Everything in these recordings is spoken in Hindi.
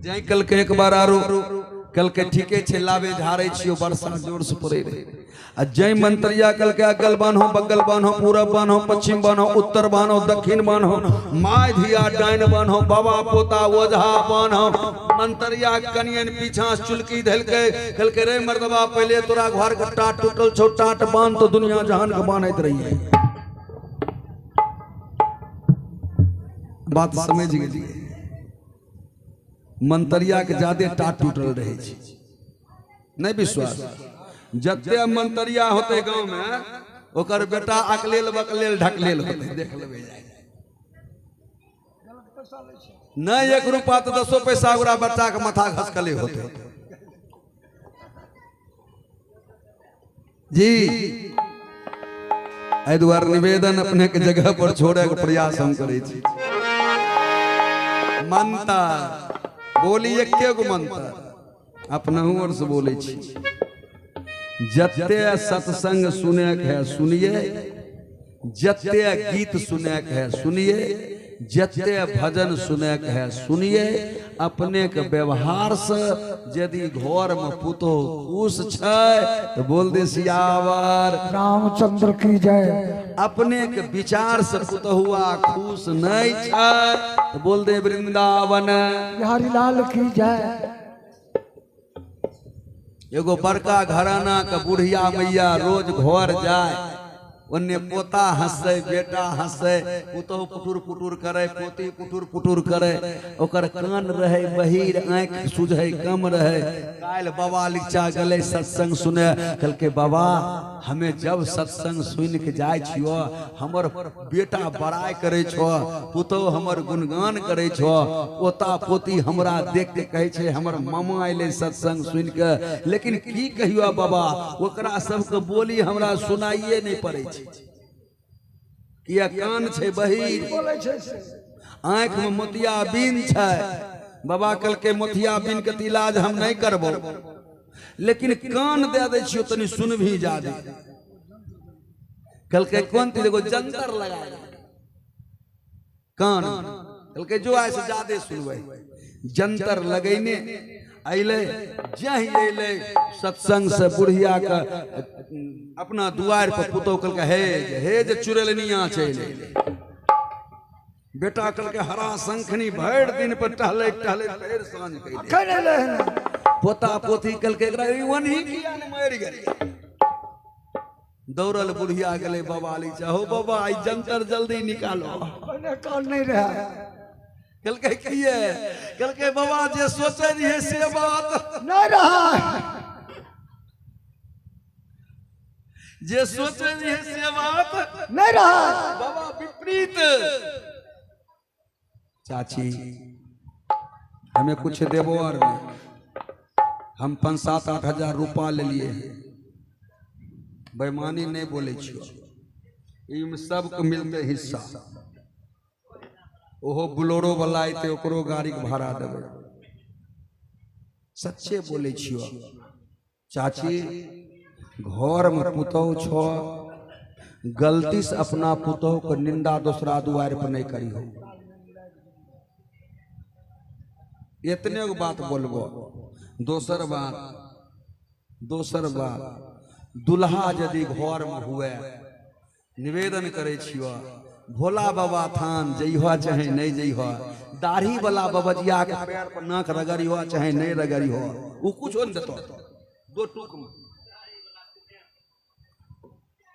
जाए कल के एक बार आरो कल के ठीके छे लावे झारे छियो वर्षा जोर से पड़े रे आ जय मंत्रिया कल के अगल बान्हो बगल बान्हो पूरब बान्हो पश्चिम बान्हो उत्तर बान्हो दक्षिण बान्हो माय धिया डाइन बान्हो बाबा पोता ओझा बान्हो मंत्रिया कनियन पीछा चुलकी धल के कल के रे मर्दबा पहले तोरा घर के टाट टूटल छो टाट बांध तो दुनिया जहान के बांधत रही है। बात समझ गेलिए मंत्रिया के ज्यादा टाट टूटल रहे छी नहीं विश्वास जते मंत्रिया होते गांव में ओकर बेटा अकलेल बकलेल ढकलेल होते देख लेबे जाय नहीं 1 रुपया तो 10 पैसा ओकरा बच्चा के माथा घसकले होते जी एहि दुआरे निवेदन अपने के जगह पर छोड़े के प्रयास हम करे छी। मंत्र बोली एके गो मंत्र अपना ओर से बोले छी जते सत्संग सुने के है सुनिए जते गीत सुने के है सुनिए जते भजन सुने के है सुनिए अपने के व्यवहार से यदि घर में पुतो खुश छै तो बोल दे सियावर रामचंद्र की जय। अपने के विचार से पुतहुआ खुश नहीं छै तो बोल दे वृंदावन बिहारी लाल की जय। एगो बड़का घराना के बुढ़िया मैया रोज घर जाए ओन्ने पोता हंसे बेटा हंसे पुतहु पुटुर पुटुर करे पोती पुटुर पुटुर करे ओकर कान रहे बहिर आंख सुझे कम रहे काल बाबा लिचा गले सत्संग सुने कल के बाबा हमें जब सत्संग सुन के जाय छियो हमर बेटा बड़ाई करे छो पुतहु हमर गुणगान करे छो पोता पोती हमरा देख के कहे छे हमर मामा आइले सत्संग सुन के लेकिन की कहियो बाबा ओकरा सबके बोली हमरा सुनाइए नहीं पड़े छे किया कान छे बहिर आंख में मोतिया बीन छै बाबा कल के मोतिया बीन के इलाज हम नहीं करबो लेकिन कान दे दे छियो तनी सुन भी जा दे कल के कोन ती देखो जंतर लगा कान कल के जो ऐसे ज्यादा सुनवे जंतर लगैने अले जही अले सत्संग से बुढ़िया का अपना दुआर पर पुतो कल के हेज चुरेलनिया चले बेटा कल के हरा शंखनी भर दिन पर टहले टहले फेर सांझ कइले पोता पोती कल के वनी किया ने मर गए दौड़ल बुढ़िया गले बाबा ली चाहो बाबा आई जंतर जल्दी निकालो कान नहीं रहा कल के किए कल के बाबा जे सोचे रहे से बात नहीं रहा जे सोचे रहे से बात नहीं रहा बाबा विपरीत। चाची हमें कुछ देवो और हम 5-7-8 हजार रुपया ले लिए बेईमानी नहीं बोले छियो इमे सबके मिलते हिस्सा ओहो बुलोरो वाला आते ओकरो गाड़ी के भाड़ा देवे सच्चे बोले छियो। चाची घर में पुतहु छो गलती से अपना पुतहु को निंदा दूसरा दुआर पर नहीं करी हो इतने को बात बोलबो। दोसर बात दुल्हा यदि घर में हुए निवेदन करे छियो भोला बाबा थान जइहो चाहे नहीं जइहो दाढ़ी वाला बबजिया के पैर पर नाक रगड़ी हो चाहे नहीं रगड़ी हो वो कुछ नहीं देतो दो टूक में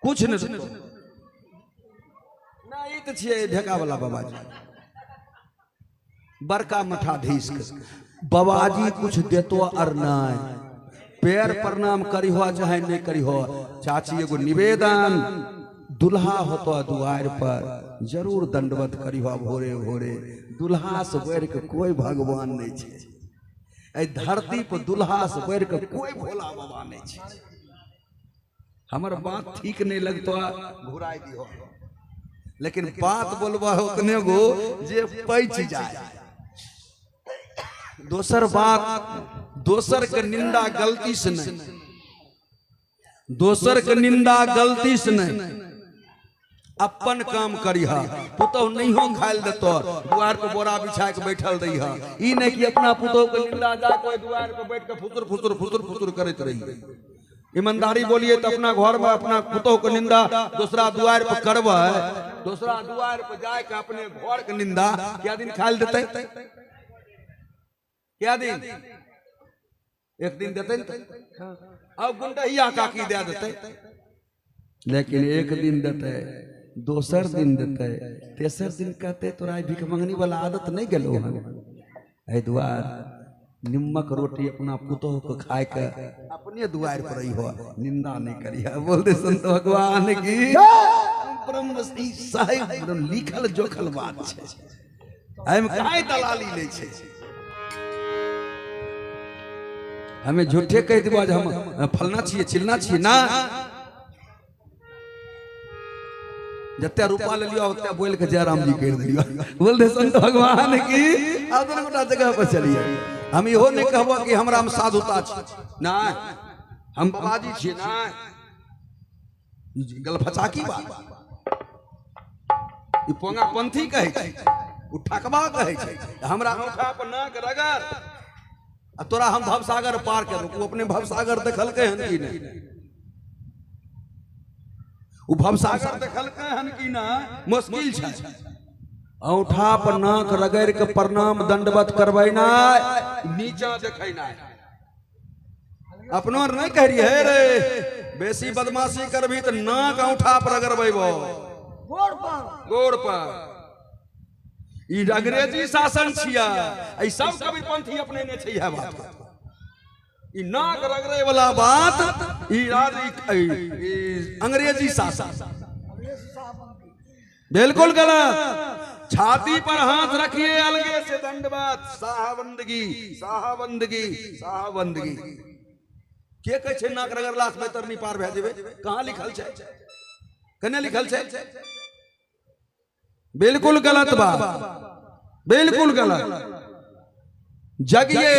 कुछ नहीं देतो ना ई त छिए ढेका वाला बाबाजी बड़का मठाधीश बाबाजी कुछ देतो और नहीं पैर प्रणाम करी हो चाहे नहीं करी हो। चाची एगो निवेदन दुल्हा होतो दुआर पर जरूर दंडवत करी हो भोरे भोरे दुल्हा से बढ़ के कोई भगवान नहीं छे धरती पर दुल्हा से बढ़ के कोई भोला बाबा नहीं छे। हमर बात ठीक नहीं लगतो घुराई दियो लेकिन बात बोलबा उतने गो जे पैच जाए। दोसर बात दोसर के निंदा गलती से नहीं दोसर के निंदा गलती से नहीं अपन काम करिहा पुतोह नहीं हो खाइल देतो द्वार पर बोरा बिछा के बैठल रही ई नहीं कि अपना पुतोह के निंदा जा कोई द्वार पर बैठ के फुसुर फुसुर फुसुर फुसुर करत रही। ईमानदारी बोलिए तो अपना घर में अपना पुतोह के निंदा दूसरा द्वार पर करवा दूसरा द्वार पर जाए के अपने घर के निंदा क्या दिन खाइल देते क्या दिन एक दिन देते अब गुंडहिया काकी दे देते लेकिन एक दिन देते दोसर दिन देते तेसर दिन कहते तोरा भिख मंगनी वाला आदत नहीं गलो है द्वार निमक रोटी अपना पुतोह को खाए के अपने द्वार पर रही हो निंदा नहीं करिया बोलते संत भगवान की ब्रह्म साहिब लिखल जोखल बात है हम काहे दलाली ले छे हमें झूठे कह देबो आज हम फलना छिए चिलना छिए ना जत्ते रूपा ले लियो ओत्ते बोल के जय राम जी कह दियो बोल दे संत भगवान की आदर गोटा जगह पर चलिए हम इहो नहीं कहबो कि हमरा में साधुता छी ना हम बाबाजी छी ना गलफचा की बात ई पोंगा पंथी कहे छै उ ठकबा कहे छै हमरा अंगूठा पर नाक रगड़ आ तोरा हम भवसागर पार कर तू अपने भवसागर देखल के हन की नहीं उ भवसागर देखल के हन की ना मुश्किल छै औठा पर नाक रगड़ के प्रणाम दंडवत करबै ना नीचा देखै ना अपनो नहीं कह रही है रे बेसी बदमाशी करबी त नाक औठा पर रगड़बैबो गोड़ पर ई अंग्रेजी शासन छिया ई सब कबीरपंथी अपने ने छै है बात ई नाक रगड़े वाला बात ई अंग्रेजी शासन बिल्कुल गलत छाती पर हाथ रखिए अलगे से दंडवत साहबंदगी साहबंदगी साहबंदगी के कह छै नाक रगड़ला से बेहतर नहीं पार भे जेबे कहां लिखल छै कने लिखल छै बिल्कुल गलत बात बिल्कुल गलत जगिए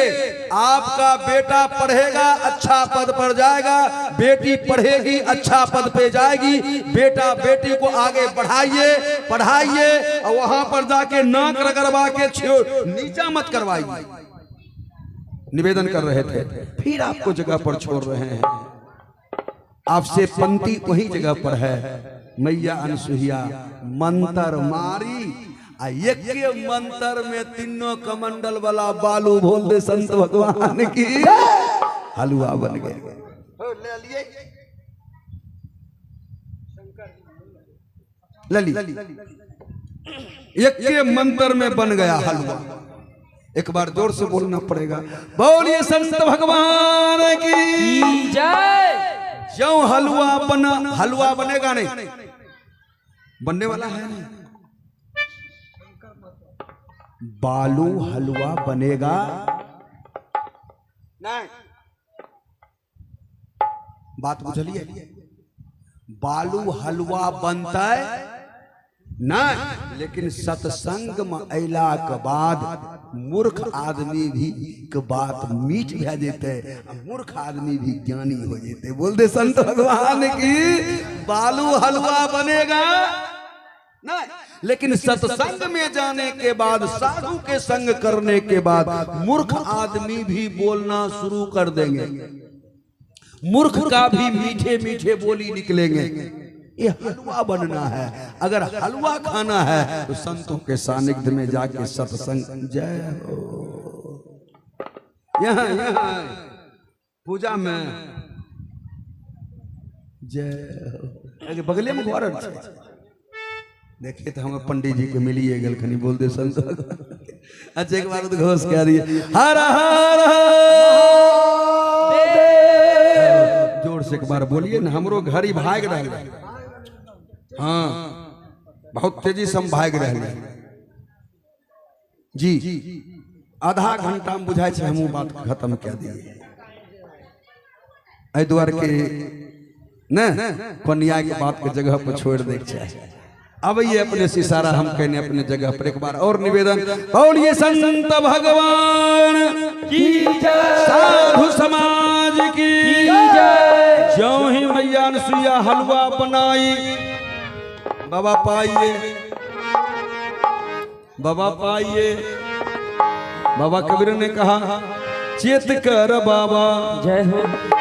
आपका बेटा पढ़ेगा अच्छा पद पर जाएगा बेटी पढ़ेगी अच्छा पद पे जाएगी बेटा बेटी को आगे बढ़ाइए पढ़ाइए और वहां पर जाके नाक रगड़वा के नीचा मत करवाइए निवेदन कर रहे थे फिर आपको जगह पर छोड़ रहे हैं आपसे पंक्ति वही जगह पर है मैया अनसुईया मंत्र मारी एक के मंत्र में तीनों कमंडल वाला बालू बोल दे संत भगवान की हलवा बन गए लली एक के मंत्र में बन गया हलवा एक बार जोर से बोलना पड़ेगा बोलिए संत भगवान की जय जो हलवा बना हलवा बनेगा नहीं बनने वाला है बालू हलवा बनेगा नहीं बात बुझलिए बालू हलवा बनता है नहीं लेकिन सत्संग में अला के बाद मूर्ख आदमी भी के बात मीठ भे जेते मूर्ख आदमी भी ज्ञानी हो जेते बोल दे संत भगवान की बालू हलवा बनेगा नहीं लेकिन सत्संग में जाने के बाद साधु के संग करने के बाद मूर्ख आदमी भी बोलना शुरू कर देंगे मूर्ख का भी मीठे मीठे बोली निकलेंगे ये हलवा बनना है अगर हलवा खाना है तो संतों के सानिध्य में जाके सत्संग जय हो यहाँ पूजा में जय हो बगले में घर देखिए तो हम पंडित जी के मिलिए गल खनी बोल दे संत अच्छा एक बार घोष कह दिए हर हर जोर से एक बार बोलिए ना हमरो घर ही भाग रहा हाँ बहुत तेजी से हम भाग रहे जी आधा घंटा में बुझाई छे हमू बात खत्म कर दिए एहि द्वार के न पनिया के बात के जगह पर छोड़ दे चाहिए अब ये अपने सिसारा हम कहने अपने जगह पर एक बार और निवेदन और ये संत भगवान की जय साधु समाज की जय जो ही मैया अनसुईया हलवा बनाई बाबा पाइए, बाबा पाइए। बाबा कबीर ने कहा चेत कर बाबा, जय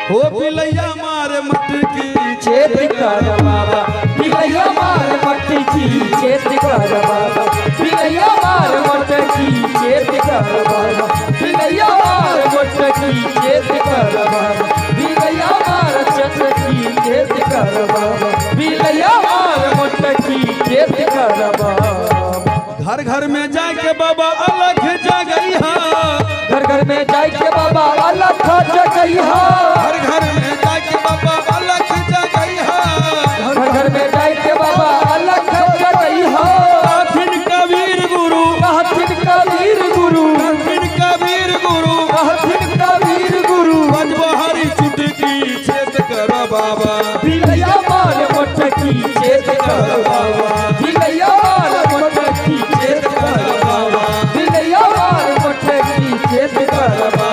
हो पिलैया मार मटकी, चेत कर बाबा, पिलैया मार मटकी, चेत कर बाबा, पिलैया मार मटकी, चेत कर बाबा, पिलैया मार मटकी, चेत कर बाबा, पिलैया मार चटकी, चेत कर बाबा, पिलैया मार मटकी, चेत कर बाबा। घर घर में जाके बाबा अलग जगैहा, घर घर में जाके बाबा अलग जगैहा, घर घर में जाके बाबा अलग जगैहा, घर घर में जाके बाबा अलग जगैहा। कहथिन कबीर गुरु, कहथिन कबीर गुरु, कहथिन कबीर गुरु, कहथिन कबीर गुरु, बजबो हरी चुटकी, चेत कर बाबा, पिलैया मार मटकी, चेत कर बाबा, पिलैया मार मटकी, चेत कर बाबा, पिलैया मार मटकी, चेत कर बाबा,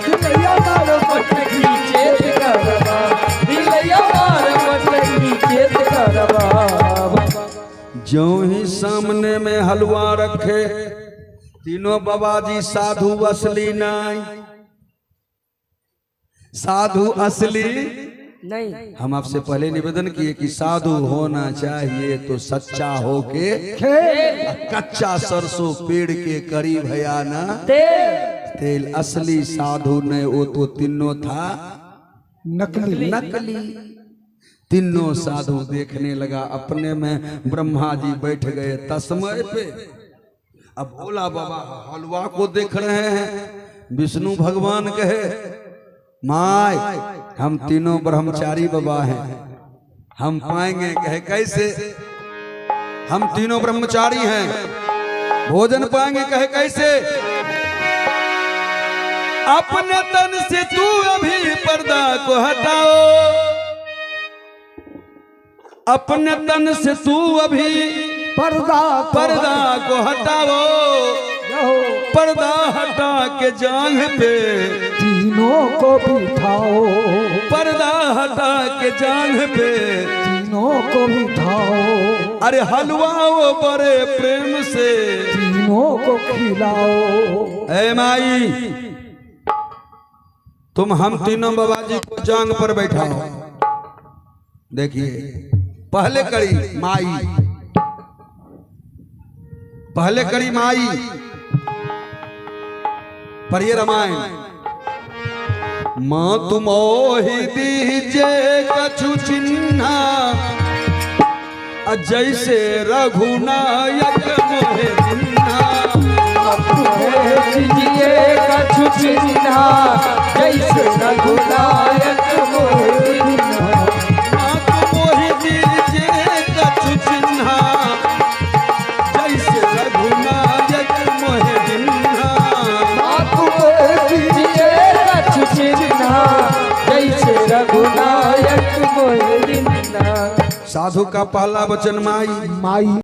पिलैया मार मटकी, चेत कर बाबा, पिलैया मार मटकी, चेत कर बाबा। जो ही सामने में हलवा रखे, तीनों बाबा जी साधु असली नहीं, साधु असली नहीं, हम आपसे पहले निवेदन किए कि साधु होना चाहिए तो सच्चा होके, कच्चा सरसों पेड़ के करीब है या ना तेल। असली साधु ने वो तो तीनों था नकली, नकली। तीनों साधु देखने लगा अपने में, ब्रह्मा जी बैठ गए तस्मय पे। अब भोला बाबा हलवा को देख रहे हैं, विष्णु भगवान कहे माय हम तीनों ब्रह्मचारी बाबा हैं, हम पाएंगे? कहे कैसे? हम तीनों ब्रह्मचारी हैं, भोजन पाएंगे? कहे कैसे? अपने तन से तू अभी पर्दा को हटाओ, अपने तन से तू अभी पर्दा को हटाओ, पर्दा हटा के जांघ पे तीनों को बिठाओ, पर्दा हटा के जांघ पे तीनों को बिठाओ, अरे हलवाओ बड़े प्रेम से तीनों को खिलाओ। ऐ माई तुम हम तीनों बाबा जी को जांघ पर बैठाओ। देखिए पहले कड़ी माई, पहले कड़ी माई, पढ़िए रामायण। माँ तुम ओहि दीजे कछु चिन्हा, जैसे रघुनायक मोहे दिन्हा। दीजिए कछु चिन्हा, जैसे रघुनायक मोहे दिन्हा। माँ तुम ओहि दीजे कछु चिन्हा, जैसे रघुनायक मोहे दिन्हा। जैसे रघुनायक मोहे दिन्हा। साधु का पहला वचन माई, माई